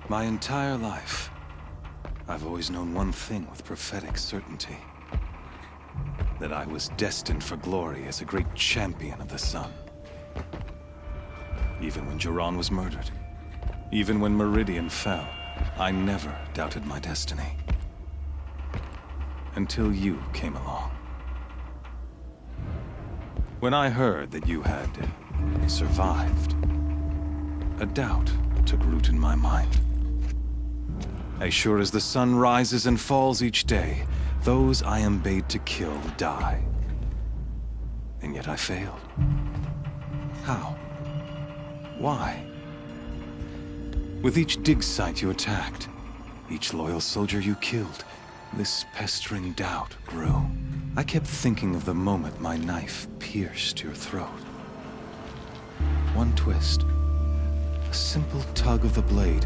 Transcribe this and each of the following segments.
My entire life, I've always known one thing with prophetic certainty. That I was destined for glory as a great champion of the sun. Even when Joran was murdered, even when Meridian fell, I never doubted my destiny. Until you came along. When I heard that you had survived, a doubt took root in my mind. As sure as the sun rises and falls each day, those I am bade to kill die. And yet I failed. How? Why? With each dig site you attacked, each loyal soldier you killed, this pestering doubt grew. I kept thinking of the moment my knife pierced your throat. One twist, a simple tug of the blade,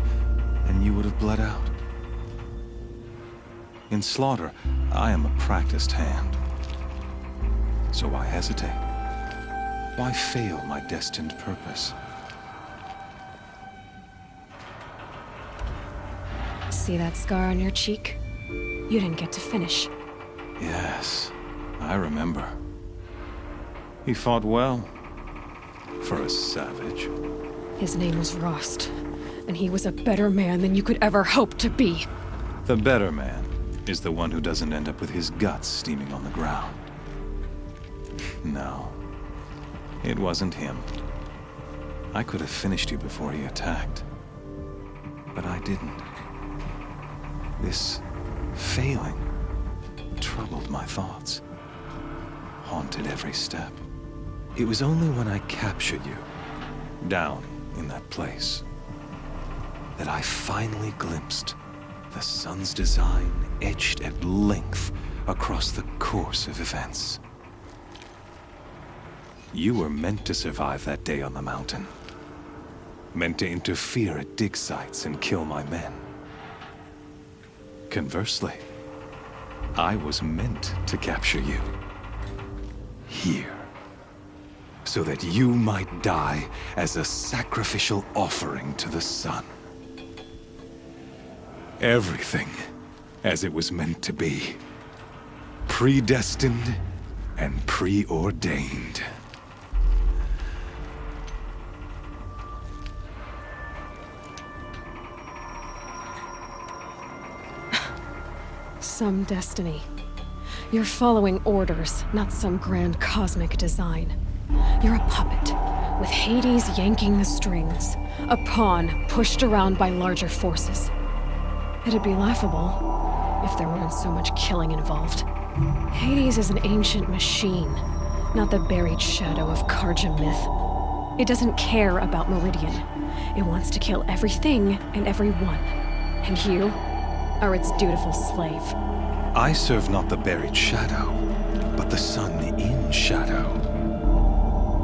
and you would have bled out. In slaughter, I am a practiced hand. So why hesitate? Why fail my destined purpose? See that scar on your cheek? You didn't get to finish. Yes, I remember. He fought well, for a savage. His name was Rost, and he was a better man than you could ever hope to be. The better man is the one who doesn't end up with his guts steaming on the ground. No, it wasn't him. I could have finished you before he attacked, but I didn't. This failing troubled my thoughts, haunted every step. It was only when I captured you, down in that place, that I finally glimpsed the sun's design etched at length across the course of events. You were meant to survive that day on the mountain. Meant to interfere at dig sites and kill my men. Conversely, I was meant to capture you. Here. So that you might die as a sacrificial offering to the sun. Everything as it was meant to be. Predestined and preordained. Some destiny. You're following orders, not some grand cosmic design. You're a puppet, with Hades yanking the strings. A pawn pushed around by larger forces. It'd be laughable if there weren't so much killing involved. Hades is an ancient machine, not the buried shadow of Karja myth. It doesn't care about Meridian. It wants to kill everything and everyone. And you are its dutiful slave. I serve not the buried shadow, but the sun in shadow.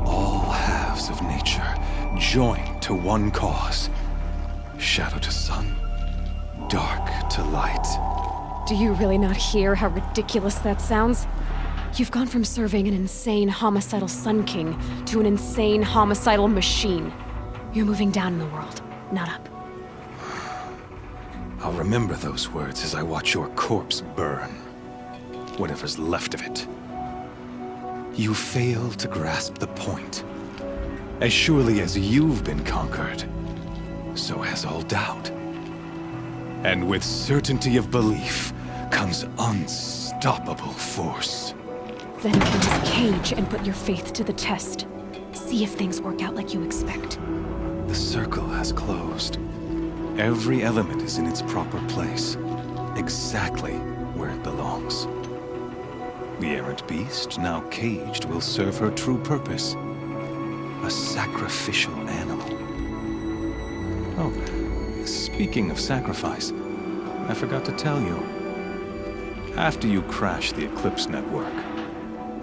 All halves of nature joined to one cause. Shadow to sun, dark to light. Do you really not hear how ridiculous that sounds? You've gone from serving an insane homicidal Sun King to an insane homicidal machine. You're moving down in the world, not up. I'll remember those words as I watch your corpse burn. Whatever's left of it. You fail to grasp the point. As surely as you've been conquered, so has all doubt. And with certainty of belief comes unstoppable force. Then enter this cage and put your faith to the test. See if things work out like you expect. The circle has closed. Every element is in its proper place, exactly where it belongs. The errant beast, now caged, will serve her true purpose. A sacrificial animal. Oh, speaking of sacrifice, I forgot to tell you. After you crashed the Eclipse network,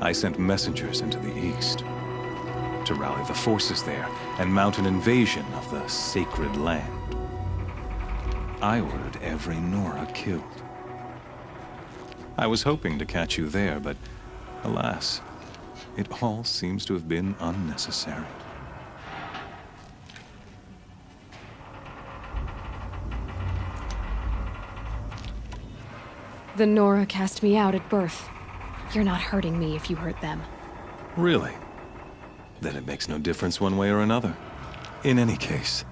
I sent messengers into the east to rally the forces there and mount an invasion of the sacred land. I ordered every Nora killed. I was hoping to catch you there, but alas, it all seems to have been unnecessary. The Nora cast me out at birth. You're not hurting me if you hurt them. Really? Then it makes no difference one way or another. In any case,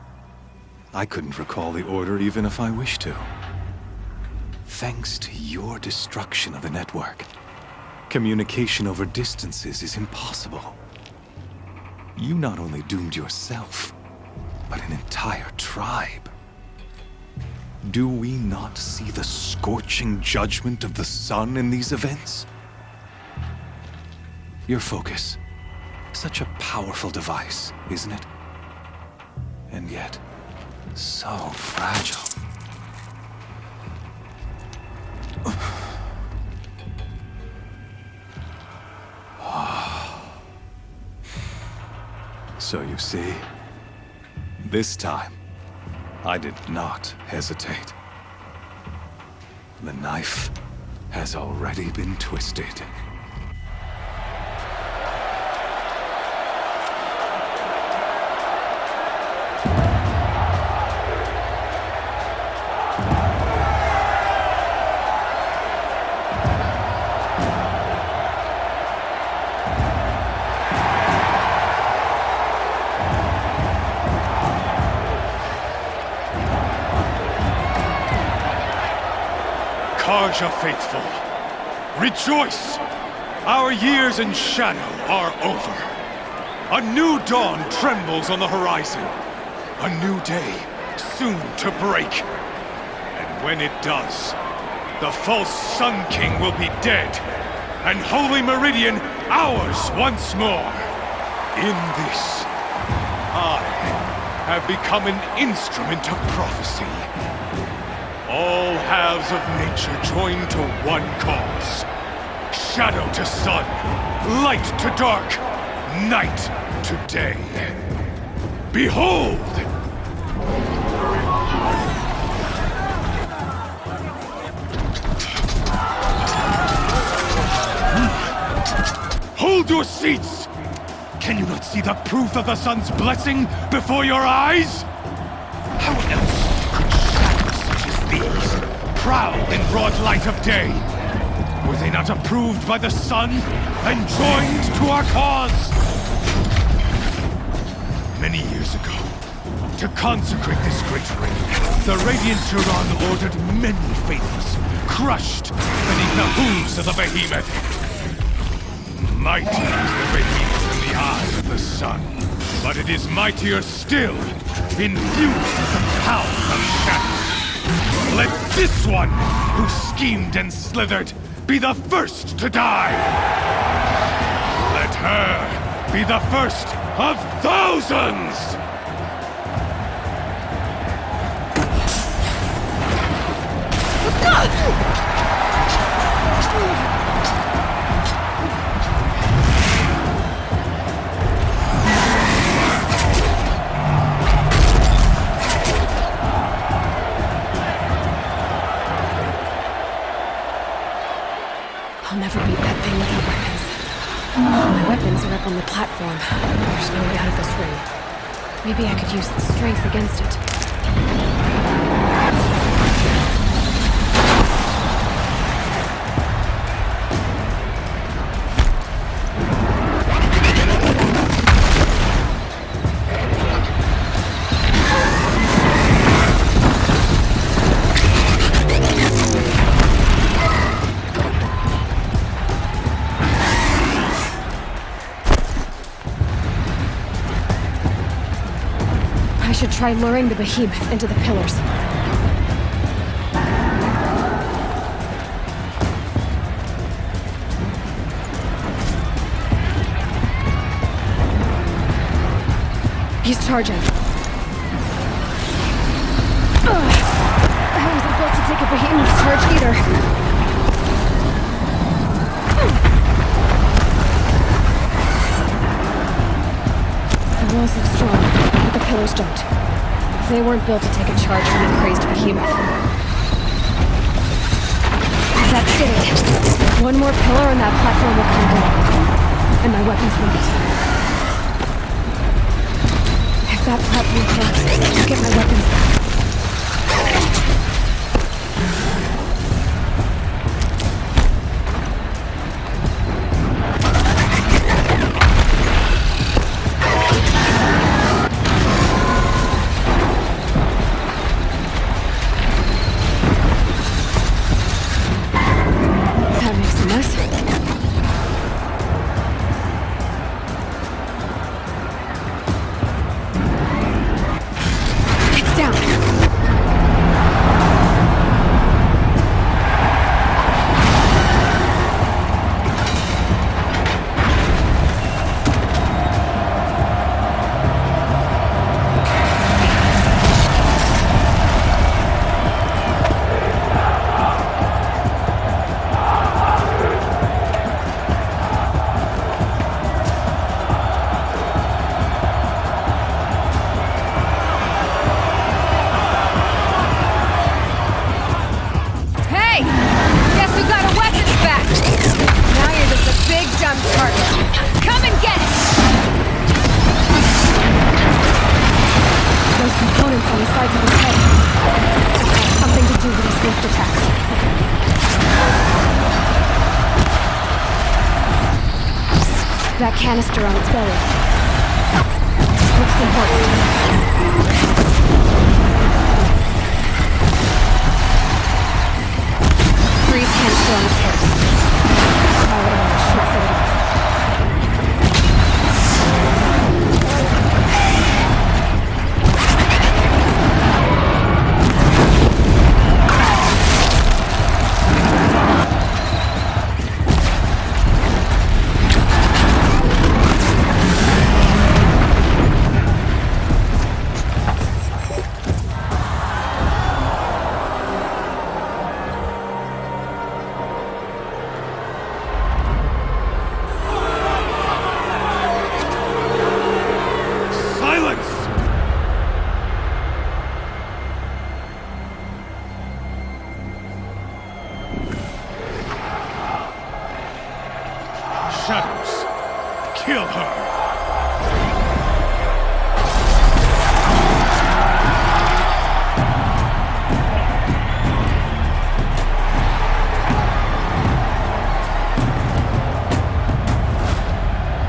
I couldn't recall the order even if I wished to. Thanks to your destruction of the network, communication over distances is impossible. You not only doomed yourself, but an entire tribe. Do we not see the scorching judgment of the sun in these events? Your focus. Such a powerful device, isn't it? And yet, so fragile. So you see, this time, I did not hesitate. The knife has already been twisted. Karja faithful, rejoice! Our years in shadow are over. A new dawn trembles on the horizon. A new day soon to break. And when it does, the false Sun King will be dead, and Holy Meridian ours once more. In this, I have become an instrument of prophecy. All halves of nature joined to one cause. Shadow to sun, light to dark, night to day. Behold! Hold your seats! Can you not see the proof of the sun's blessing before your eyes? How else could shadows such as these prowl in broad light of day? Were they not approved by the sun and joined to our cause? Many years ago, to consecrate this great ring, the Radiant Turan ordered many faithless, crushed beneath the hooves of the behemoth. Mighty is the behemoth in the eyes of the sun, but it is mightier still, infused with the power of shadow. Let this one, who schemed and slithered, be the first to die! Let her be the first of thousands! I'll never beat that thing without weapons. My weapons are up on the platform. There's no way out of this ring. Maybe I could use its strength against it. I should try luring the behemoth into the pillars. He's charging. I wasn't built to take a behemoth's charge either. The walls look strong, but the pillars don't. They weren't built to take a charge from a crazed behemoth. That's it. One more pillar and that platform will come down. And my weapons won't. If that platform collapses, I'll get my weapons back. That canister on its belly. Looks important. Freeze canister on its host. Power it on, shoot set it off. Shadows, kill her!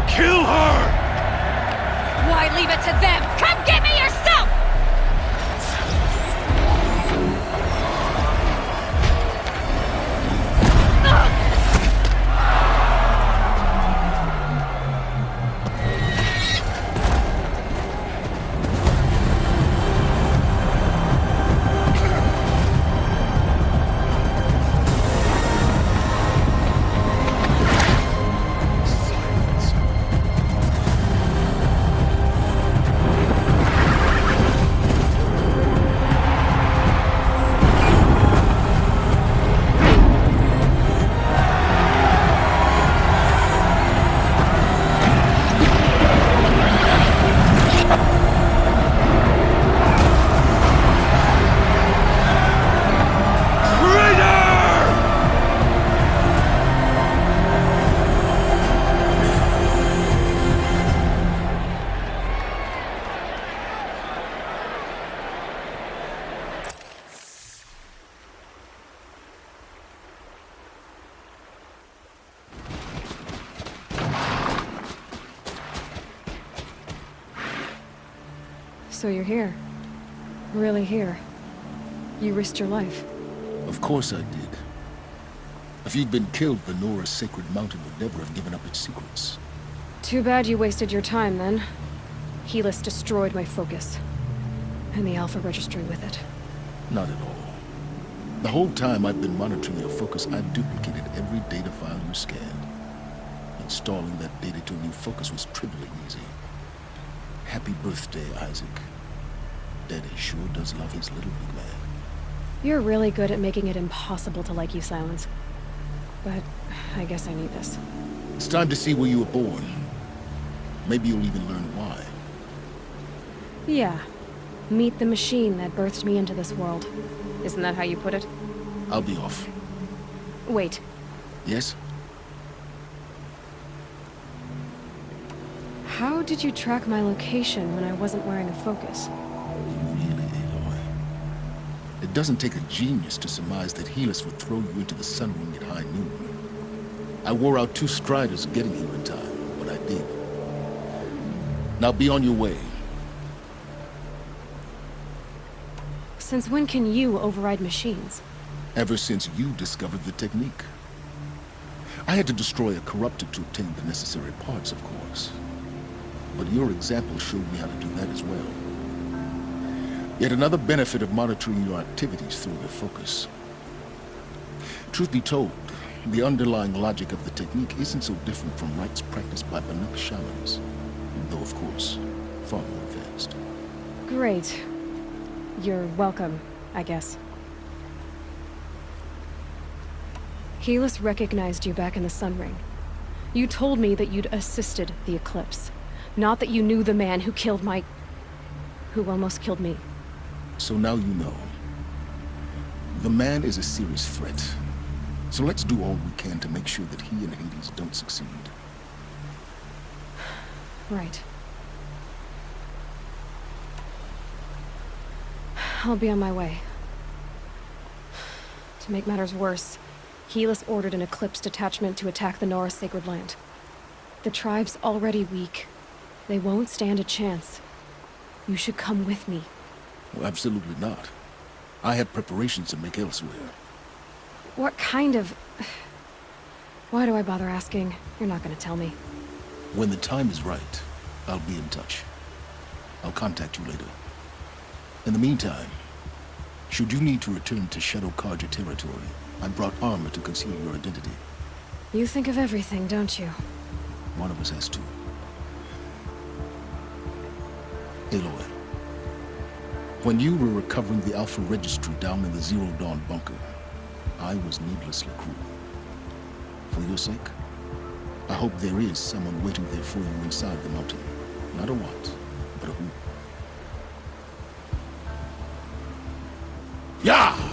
Kill her! Why leave it to them? Come get me yourself! So you're here. Really here. You risked your life. Of course I did. If you'd been killed, the Nora's sacred mountain would never have given up its secrets. Too bad you wasted your time, then. Helis destroyed my focus. And the Alpha Registry with it. Not at all. The whole time I've been monitoring your focus, I've duplicated every data file you scanned. Installing that data to a new focus was trivially easy. Happy birthday, Isaac. Daddy sure does love his little big man. You're really good at making it impossible to like you, Silence. But I guess I need this. It's time to see where you were born. Maybe you'll even learn why. Yeah. Meet the machine that birthed me into this world. Isn't that how you put it? I'll be off. Wait. Yes? How did you track my location when I wasn't wearing a focus? Really, Aloy? It doesn't take a genius to surmise that Helis would throw you into the sun ring at high noon. I wore out 2 striders getting here in time, but I did. Now be on your way. Since when can you override machines? Ever since you discovered the technique. I had to destroy a corruptor to obtain the necessary parts, of course. But your example showed me how to do that as well. Yet another benefit of monitoring your activities through your focus. Truth be told, the underlying logic of the technique isn't so different from rites practiced by Banuk shamans. Though, of course, far more advanced. Great. You're welcome, I guess. Helis recognized you back in the Sun Ring. You told me that you'd assisted the Eclipse. Not that you knew the man who killed my... who almost killed me. So now you know. The man is a serious threat. So let's do all we can to make sure that he and Hades don't succeed. Right. I'll be on my way. To make matters worse, Helis ordered an Eclipse detachment to attack the Nora's sacred land. The tribe's already weak. They won't stand a chance. You should come with me. Well, absolutely not. I have preparations to make elsewhere. What kind of... Why do I bother asking? You're not gonna tell me. When the time is right, I'll be in touch. I'll contact you later. In the meantime, should you need to return to Shadow Karja territory, I brought armor to conceal your identity. You think of everything, don't you? One of us has to. Aloy, when you were recovering the Alpha Registry down in the Zero Dawn bunker, I was needlessly cruel. For your sake, I hope there is someone waiting there for you inside the mountain. Not a what, but a who. Yeah!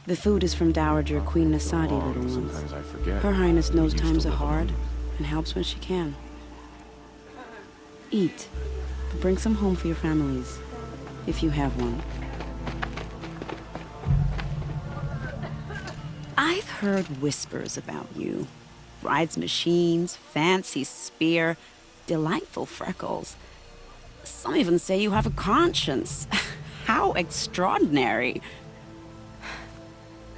The food is from Dowager Queen Nasadi, little ones. Sometimes I forget. Her Highness knows We used times to are live hard alone. and helps when she can. Eat, but bring some home for your families, if you have one. I've heard whispers about you. Rides machines, fancy spear, delightful freckles. Some even say you have a conscience. How extraordinary.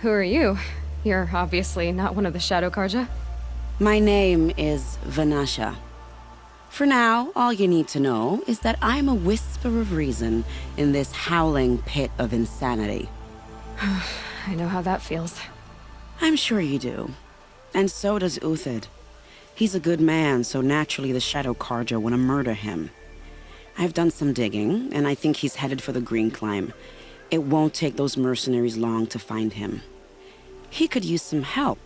Who are you? You're obviously not one of the Shadow Karja. My name is Vanasha. For now, all you need to know is that I'm a whisper of reason in this howling pit of insanity. I know how that feels. I'm sure you do. And so does Uthid. He's a good man, so naturally the Shadow Karja want to murder him. I've done some digging, and I think he's headed for the Green Climb. It won't take those mercenaries long to find him. He could use some help,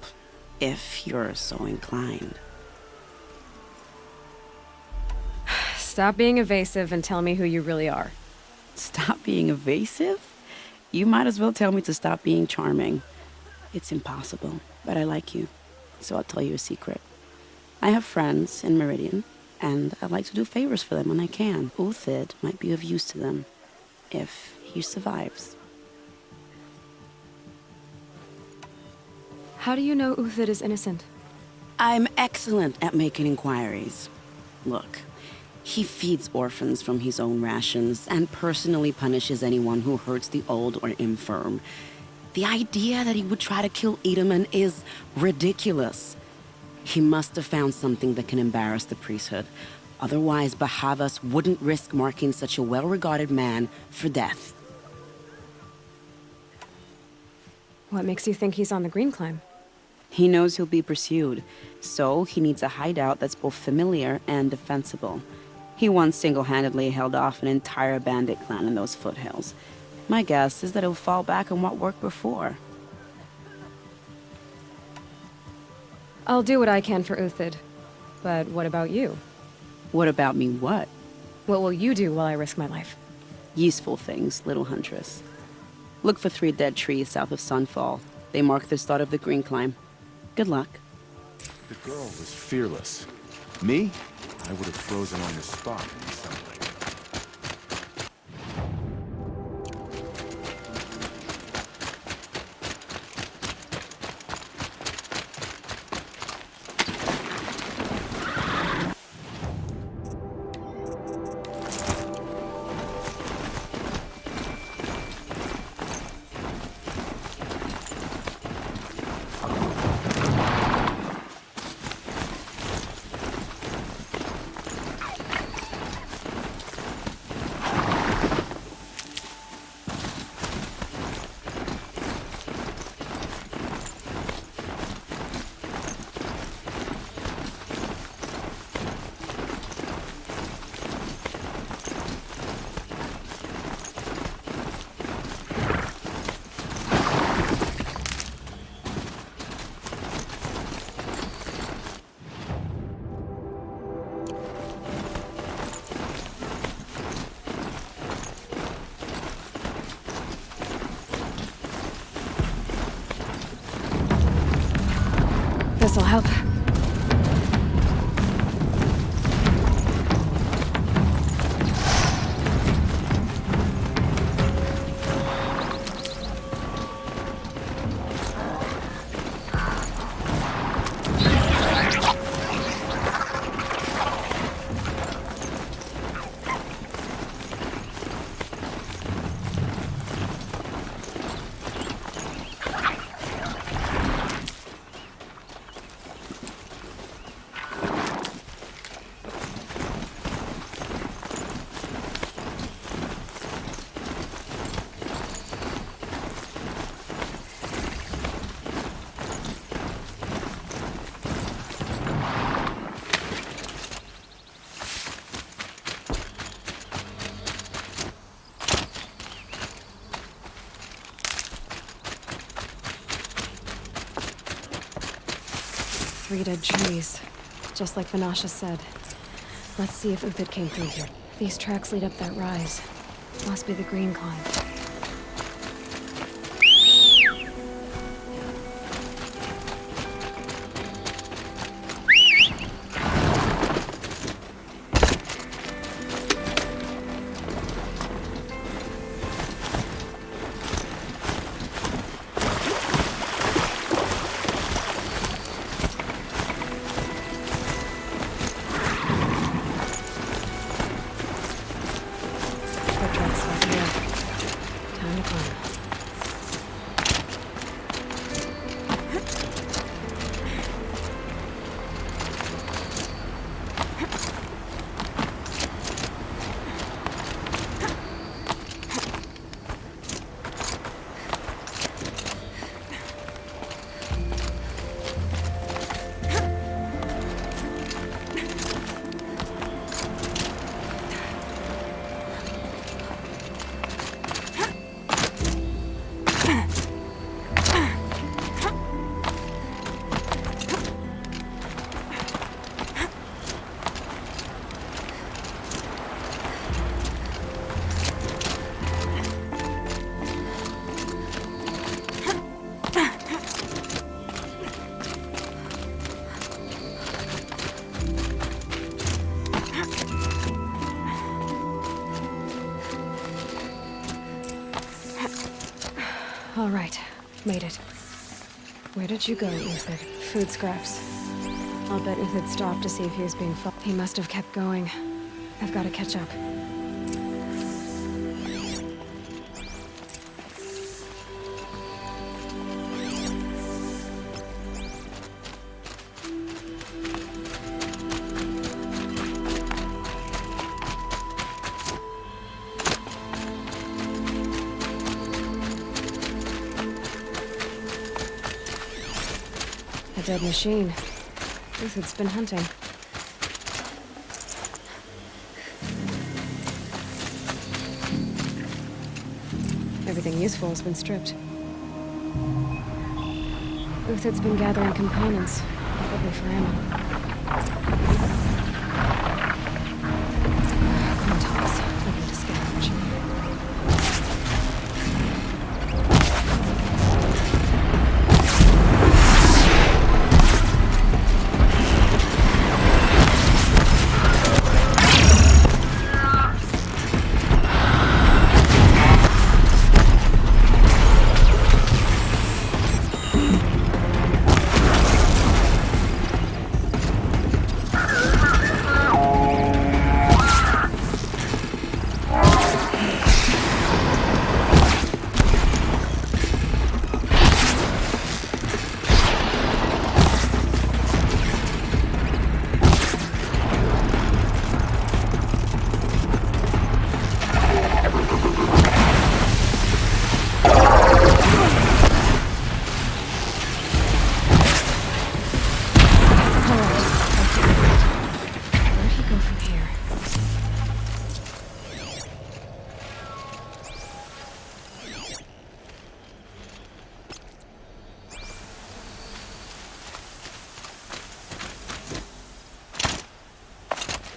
if you're so inclined. Stop being evasive and tell me who you really are. Stop being evasive? You might as well tell me to stop being charming. It's impossible, but I like you, so I'll tell you a secret. I have friends in Meridian, and I like to do favors for them when I can. Uthid might be of use to them, if he survives. How do you know Uthid is innocent? I'm excellent at making inquiries. Look, he feeds orphans from his own rations and personally punishes anyone who hurts the old or infirm. The idea that he would try to kill Edaman is ridiculous. He must have found something that can embarrass the priesthood. Otherwise, Bahavas wouldn't risk marking such a well-regarded man for death. What makes you think he's on the Green Climb? He knows he'll be pursued, so he needs a hideout that's both familiar and defensible. He once single-handedly held off an entire bandit clan in those foothills. My guess is that he'll fall back on what worked before. I'll do what I can for Uthid. But what about you? What about me what? What will you do while I risk my life? Useful things, little huntress. Look for 3 dead trees south of Sunfall. They mark the start of the Green Climb. Good luck. The girl was fearless. Me? I would have frozen on the spot in the sunlight. This'll help. Three dead trees, just like Vanasha said. Let's see if Uthid came through here. These tracks lead up that rise. Must be the Green Climb. Made it. Where did you go, Uthid? Food scraps. I'll bet Uthid stopped to see if he was being followed. He must have kept going. I've got to catch up. A dead machine. Uthid's been hunting. Everything useful has been stripped. Uthid's been gathering components, probably for ammo. Contacts, looking to scavenge.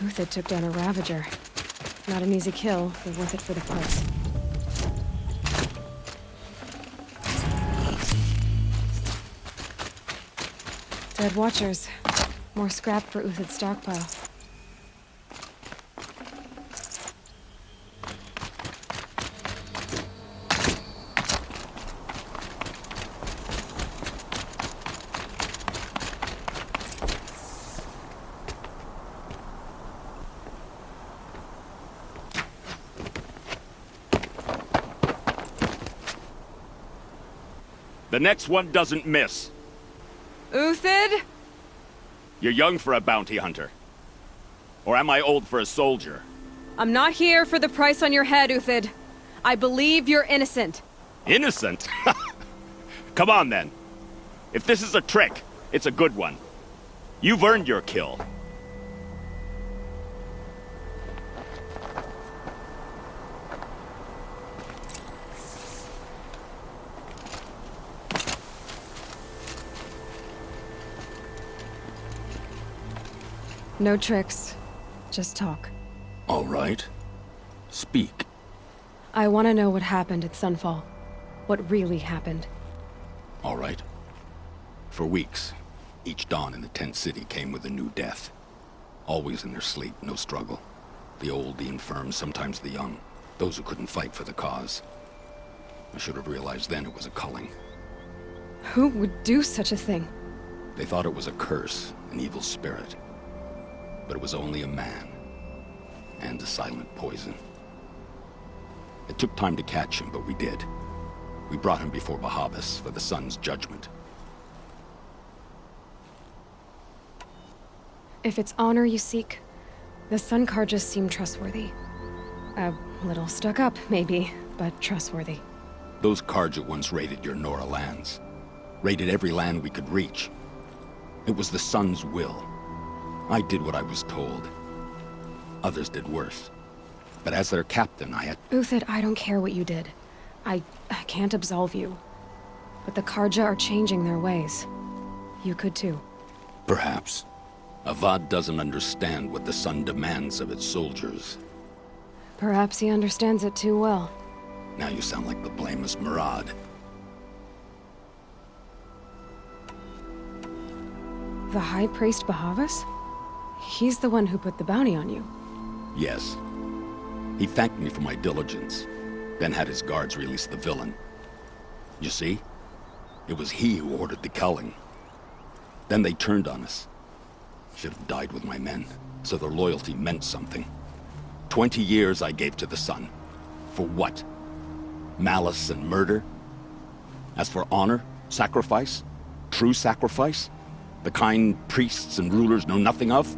Uthid took down a Ravager. Not an easy kill, but worth it for the parts. Dead Watchers. More scrap for Uthid's stockpile. The next one doesn't miss. Uthid? You're young for a bounty hunter. Or am I old for a soldier? I'm not here for the price on your head, Uthid. I believe you're innocent. Innocent? Come on, then. If this is a trick, it's a good one. You've earned your kill. No tricks. Just talk. All right. Speak. I want to know what happened at Sunfall. What really happened. All right. For weeks, each dawn in the tent city came with a new death. Always in their sleep, no struggle. The old, the infirm, sometimes the young. Those who couldn't fight for the cause. I should have realized then it was a culling. Who would do such a thing? They thought it was a curse, an evil spirit. But it was only a man. And a silent poison. It took time to catch him, but we did. We brought him before Bahabas for the sun's judgment. If it's honor you seek, the Sun Karjas seem trustworthy. A little stuck up, maybe, but trustworthy. Those Karja once raided your Nora lands. Raided every land we could reach. It was the Sun's will. I did what I was told. Others did worse. But as their captain, I had... Uthid, I don't care what you did. I can't absolve you. But the Karja are changing their ways. You could too. Perhaps. Avad doesn't understand what the Sun demands of its soldiers. Perhaps he understands it too well. Now you sound like the blameless Murad. The High Priest Bahavas? He's the one who put the bounty on you. Yes. He thanked me for my diligence, then had his guards release the villain. You see? It was he who ordered the culling. Then they turned on us. Should have died with my men, so their loyalty meant something. 20 years I gave to the sun. For what? Malice and murder? As for honor, sacrifice, true sacrifice, the kind priests and rulers know nothing of,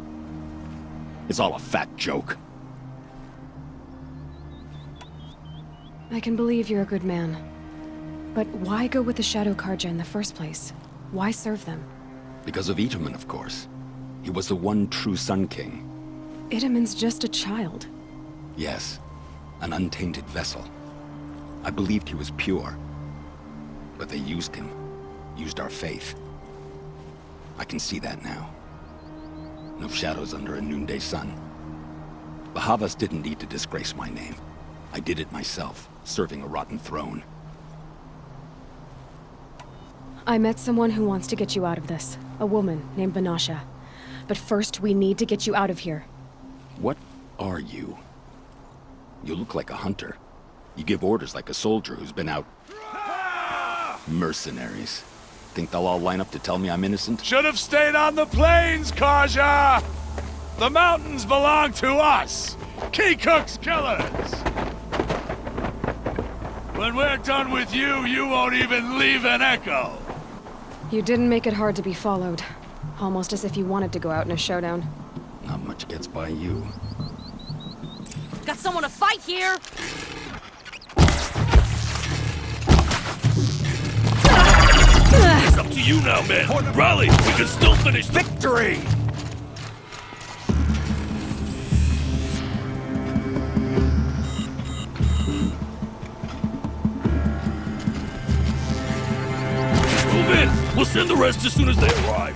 it's all a fat joke. I can believe you're a good man. But why go with the Shadow Karja in the first place? Why serve them? Because of Itaman, of course. He was the one true Sun King. Itaman's just a child. Yes, an untainted vessel. I believed he was pure. But they used him. Used our faith. I can see that now. No shadows under a noonday sun. Bahavas didn't need to disgrace my name. I did it myself, serving a rotten throne. I met someone who wants to get you out of this. A woman named Vanasha. But first, we need to get you out of here. What are you? You look like a hunter. You give orders like a soldier who's been out... Mercenaries. Think they'll all line up to tell me I'm innocent? Should have stayed on the plains, Karja! The mountains belong to us! Keycook's killers! When we're done with you, you won't even leave an echo! You didn't make it hard to be followed. Almost as if you wanted to go out in a showdown. Not much gets by you. Got someone to fight here! It's up to you now, man! Rally! We can still finish victory! Move in! We'll send the rest as soon as they arrive.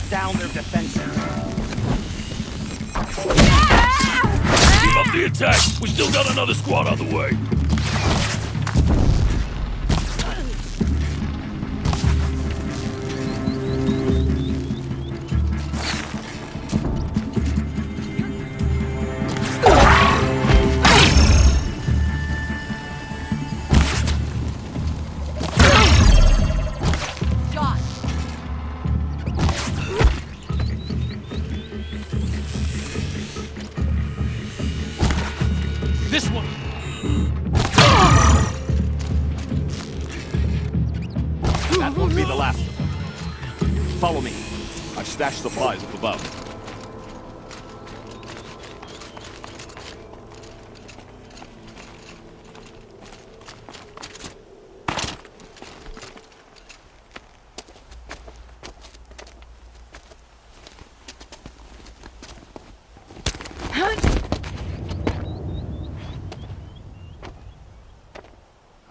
Down their defenses. Keep up the attack! We still got another squad on the way! This one! That won't be the last of them. Follow me. I've stashed supplies up above.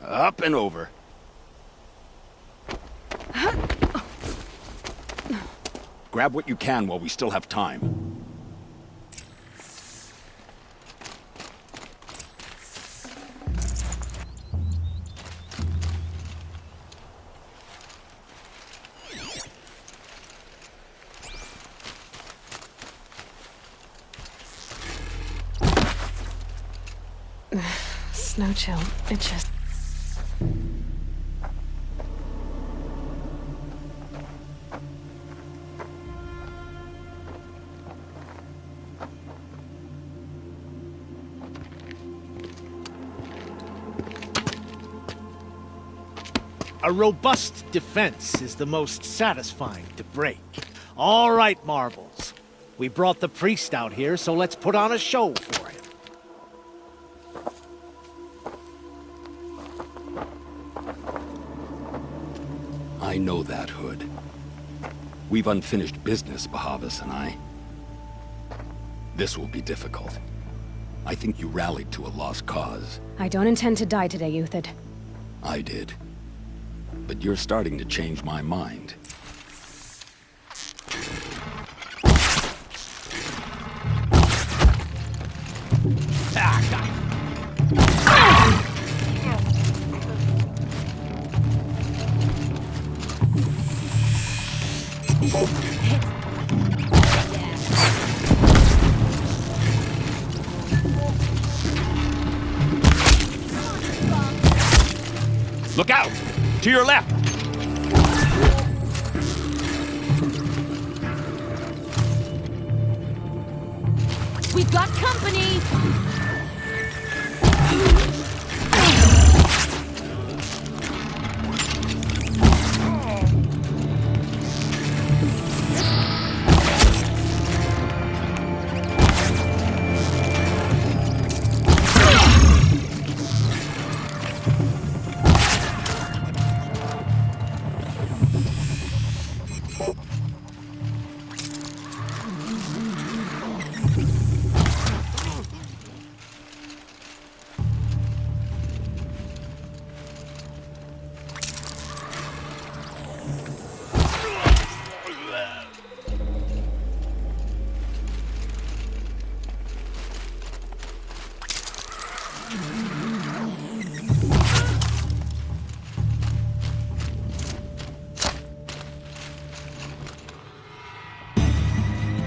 Up and over. Grab what you can while we still have time. Snow chill. It just... A robust defense is the most satisfying to break. All right, Marbles. We brought the priest out here, so let's put on a show for him. I know that, Hood. We've unfinished business, Bahavas and I. This will be difficult. I think you rallied to a lost cause. I don't intend to die today, Euthid. I did. But you're starting to change my mind. Look out! To your left! We've got company!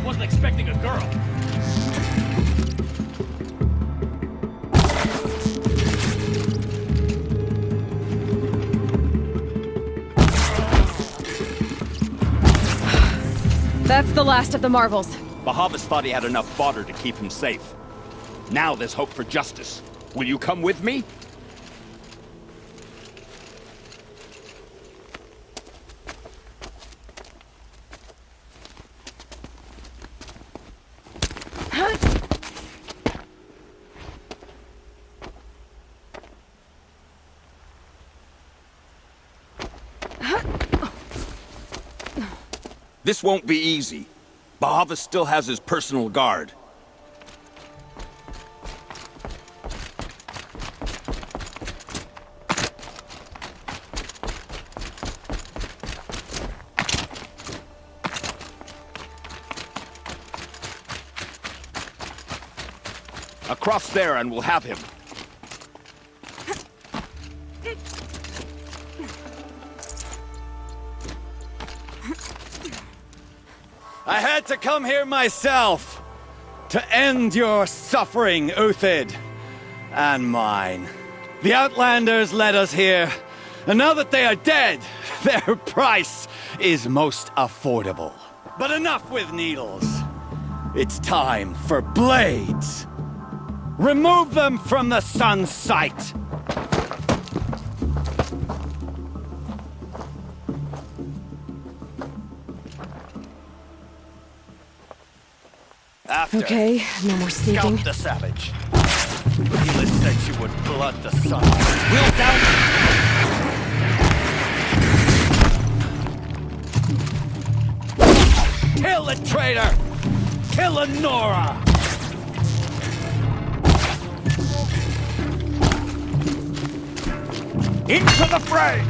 Wasn't expecting a girl. That's the last of the marvels. Bahavas thought he had enough fodder to keep him safe. Now there's hope for justice. Will you come with me? This won't be easy. Bahava still has his personal guard. Across there and we'll have him. I had to come here myself to end your suffering, Uthid, and mine. The Outlanders led us here, and now that they are dead, their price is most affordable. But enough with needles. It's time for blades. Remove them from the sun's sight. After, Okay, no more sneaking. scalp the savage. Hela said she would blood the sun. We'll down. Kill the traitor! Kill Nora! Into the fray!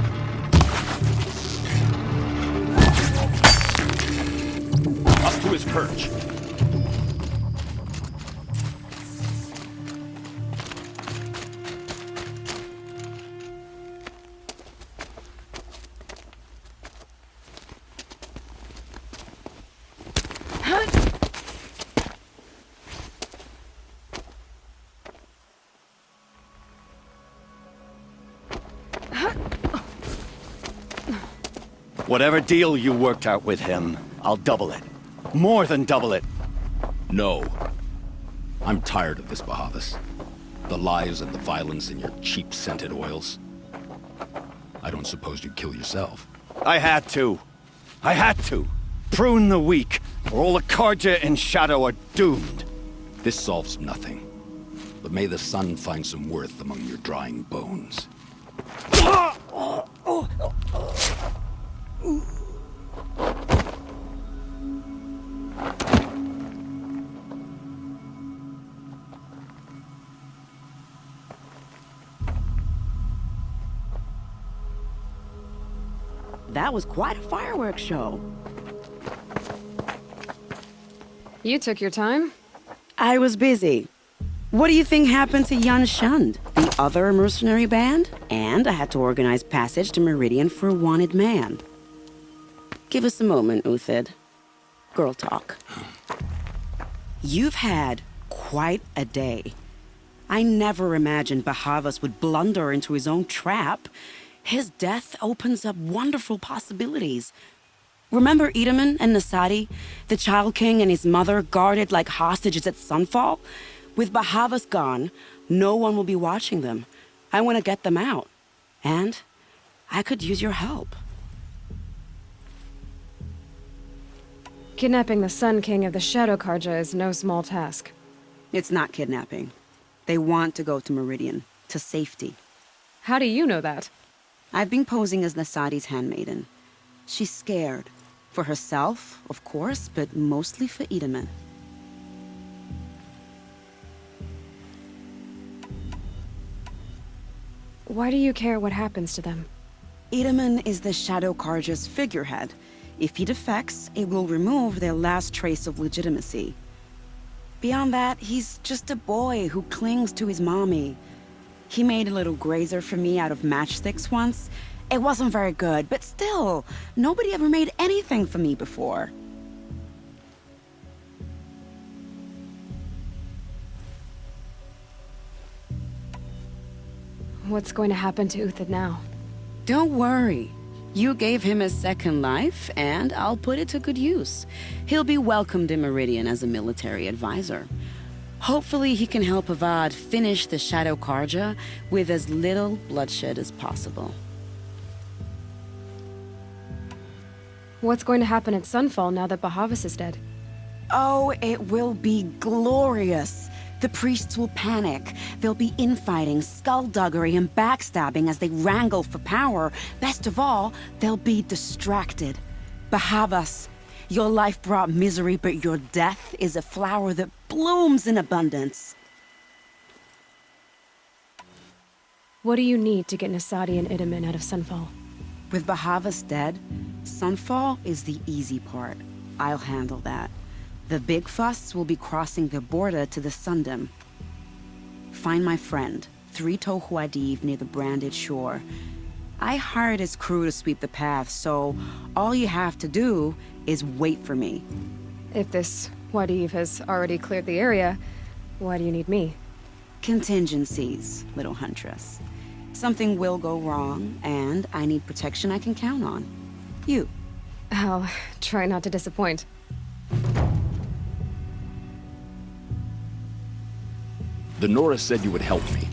Up to his perch. Whatever deal you worked out with him, I'll double it. More than double it. No. I'm tired of this, Bahavas. The lies and the violence in your cheap-scented oils. I don't suppose you'd kill yourself. I had to. I had to. Prune the weak, or all the Karja in Shadow are doomed. This solves nothing. But may the sun find some worth among your drying bones. That was quite a fireworks show. You took your time. I was busy. What do you think happened to Yun Shund, the other mercenary band? And I had to organize passage to Meridian for a wanted man. Give us a moment, Uthid. Girl talk. You've had quite a day. I never imagined Bahavas would blunder into his own trap. His death opens up wonderful possibilities. Remember Edaman and Nasadi, the Child King and his mother guarded like hostages at sunfall? With Bahavas gone, no one will be watching them. I want to get them out. And I could use your help. Kidnapping the Sun King of the Shadow Karja is no small task. It's not kidnapping. They want to go to Meridian, to safety. How do you know that? I've been posing as Nasadi's handmaiden. She's scared. For herself, of course, but mostly for Edaman. Why do you care what happens to them? Edaman is the Shadow Karja's figurehead. If he defects, it will remove their last trace of legitimacy. Beyond that, he's just a boy who clings to his mommy. He made a little grazer for me out of matchsticks once. It wasn't very good, but still, nobody ever made anything for me before. What's going to happen to Uthid now? Don't worry. You gave him a second life, and I'll put it to good use. He'll be welcomed in Meridian as a military advisor. Hopefully he can help Avad finish the Shadow Karja with as little bloodshed as possible. What's going to happen at Sunfall now that Bahavas is dead? Oh, it will be glorious. The priests will panic. There'll be infighting, skullduggery, and backstabbing as they wrangle for power. Best of all, they'll be distracted. Bahavas, your life brought misery, but your death is a flower that blooms in abundance. What do you need to get Nasadi and Edaman out of Sunfall? With Bahavas dead, Sunfall is the easy part. I'll handle that. The big fuss will be crossing the border to the Sundom. Find my friend, 3xu Huadiv, near the branded shore. I hired his crew to sweep the path, so all you have to do is wait for me. If this Huadiv has already cleared the area, why do you need me? Contingencies, little huntress. Something will go wrong, and I need protection I can count on. You. I'll try not to disappoint. The Nora said you would help me.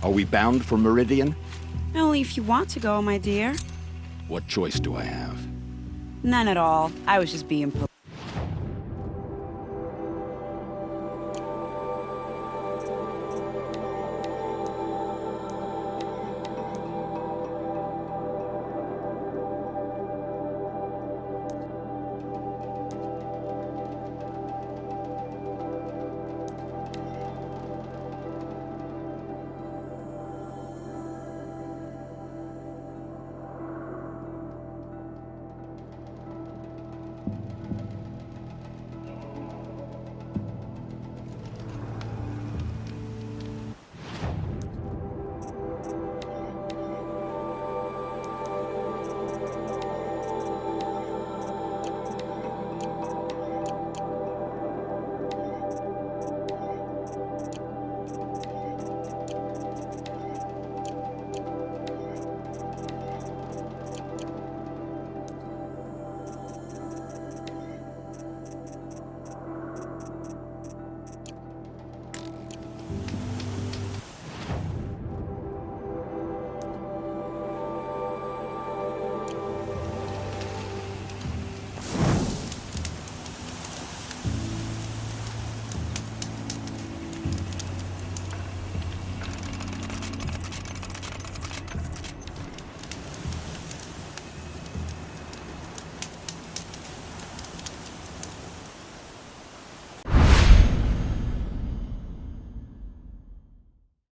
Are we bound for Meridian? Only if you want to go, my dear. What choice do I have? None at all. I was just being polite.